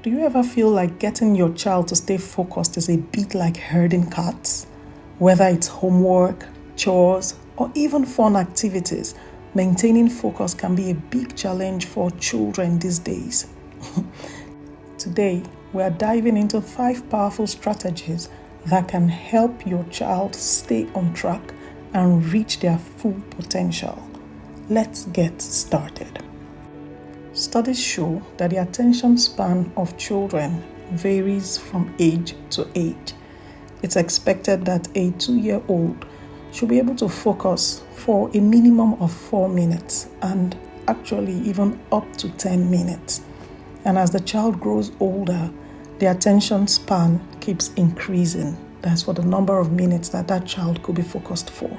Do you ever feel like getting your child to stay focused is a bit like herding cats? Whether it's homework, chores, or even fun activities, maintaining focus can be a big challenge for children these days. Today, we are diving into 5 powerful strategies that can help your child stay on track and reach their full potential. Let's get started. Studies show that the attention span of children varies from age to age. It's expected that a 2-year-old should be able to focus for a minimum of 4 minutes and actually even up to 10 minutes. And as the child grows older, the attention span keeps increasing. That's for the number of minutes that child could be focused for.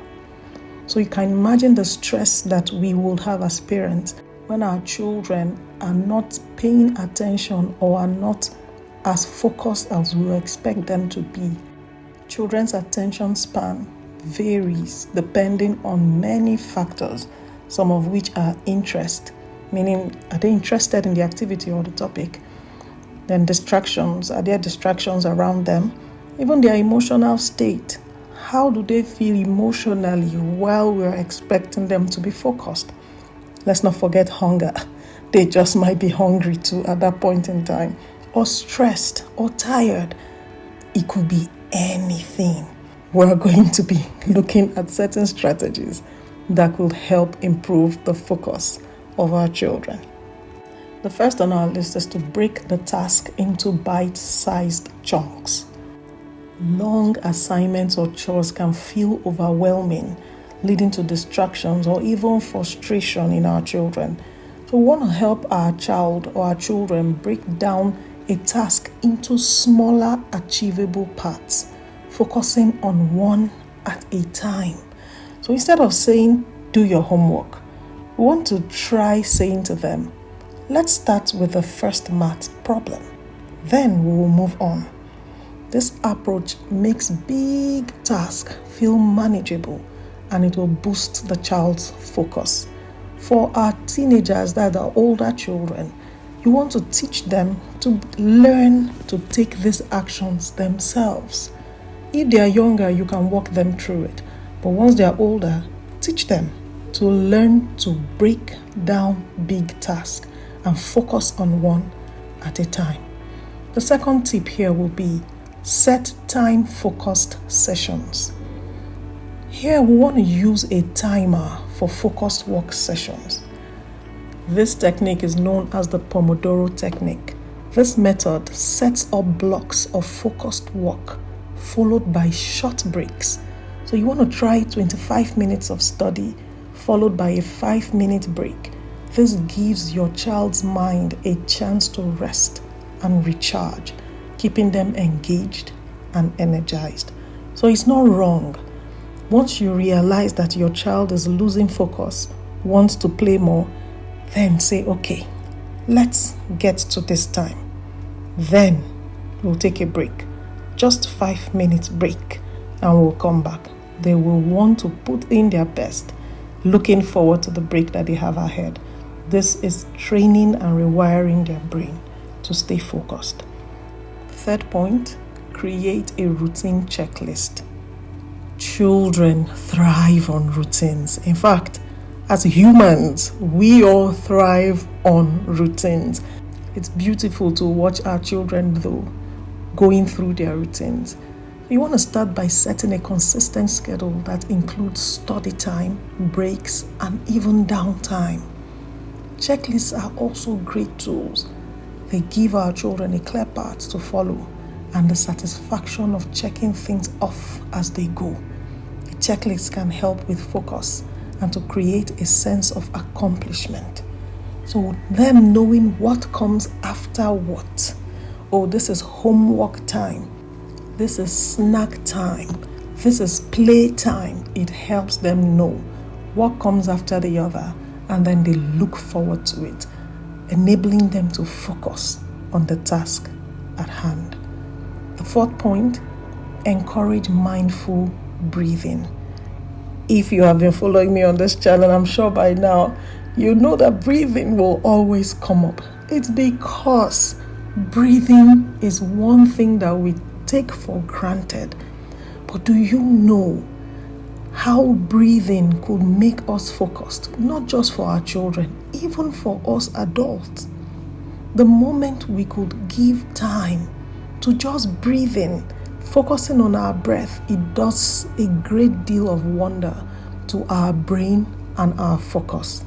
So you can imagine the stress that we will have as parents when our children are not paying attention or are not as focused as we expect them to be. Children's attention span varies depending on many factors, some of which are interest, meaning are they interested in the activity or the topic? Then distractions, are there distractions around them? Even their emotional state, how do they feel emotionally while we're expecting them to be focused? Let's not forget hunger. They just might be hungry too at that point in time, or stressed or tired. It could be anything. We're going to be looking at certain strategies that will help improve the focus of our children. The first on our list is to break the task into bite-sized chunks. Long assignments or chores can feel overwhelming, leading to distractions or even frustration in our children. So we want to help our child or our children break down a task into smaller, achievable parts, focusing on one at a time. So instead of saying, do your homework, we want to try saying to them, let's start with the first math problem. Then we will move on. This approach makes big tasks feel manageable and it will boost the child's focus. For our teenagers that are older children, you want to teach them to learn to take these actions themselves. If they are younger, you can walk them through it. But once they are older, teach them to learn to break down big tasks and focus on one at a time. The second tip here will be set time-focused sessions. Here we want to use a timer for focused work sessions. This technique is known as the Pomodoro technique. This method sets up blocks of focused work followed by short breaks. So you want to try 25 minutes of study followed by a 5-minute break. This gives your child's mind a chance to rest and recharge, keeping them engaged and energized. So it's not wrong. Once you realize that your child is losing focus, wants to play more, then say, okay, let's get to this time. Then we'll take a break, just 5 minutes break, and we'll come back. They will want to put in their best, looking forward to the break that they have ahead. This is training and rewiring their brain to stay focused. Third point, create a routine checklist. Children thrive on routines. In fact, as humans, we all thrive on routines. It's beautiful to watch our children, though, going through their routines. You want to start by setting a consistent schedule that includes study time, breaks, and even downtime. Checklists are also great tools. They give our children a clear path to follow and the satisfaction of checking things off as they go. A checklist can help with focus and to create a sense of accomplishment. So them knowing what comes after what. Oh, this is homework time. This is snack time. This is play time. It helps them know what comes after the other, and then they look forward to it, enabling them to focus on the task at hand. The fourth point, encourage mindful breathing. If you have been following me on this channel, I'm sure by now you know that breathing will always come up. It's because Breathing is one thing that we take for granted. But do you know how breathing could make us focused, not just for our children, even for us adults? The moment we could give time to just breathing, focusing on our breath, it does a great deal of wonder to our brain and our focus.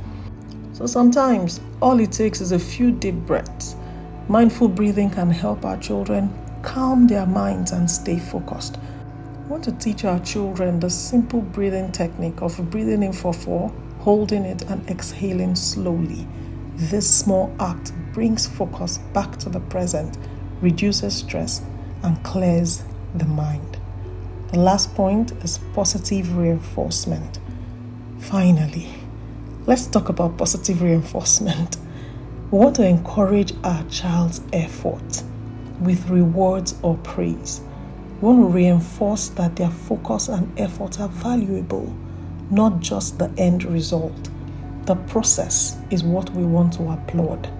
So sometimes all it takes is a few deep breaths. Mindful breathing can help our children calm their minds and stay focused. I want to teach our children the simple breathing technique of breathing in for 4, holding it and exhaling slowly. This small act brings focus back to the present, reduces stress, and clears the mind. The last point is positive reinforcement. Finally, let's talk about positive reinforcement. We want to encourage our child's effort with rewards or praise. We want to reinforce that their focus and effort are valuable, not just the end result. The process is what we want to applaud.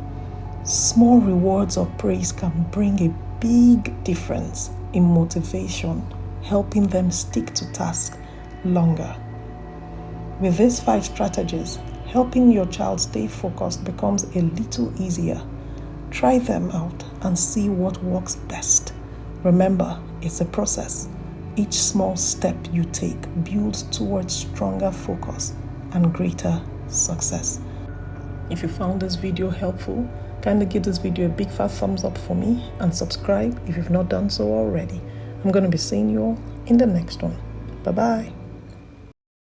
Small rewards or praise can bring a big difference in motivation, helping them stick to tasks longer. With these 5 strategies, helping your child stay focused becomes a little easier. Try them out and see what works best. Remember, it's a process. Each small step you take builds towards stronger focus and greater success. If you found this video helpful, kindly give this video a big fat thumbs up for me and subscribe if you've not done so already. I'm going to be seeing you all in the next one. Bye-bye.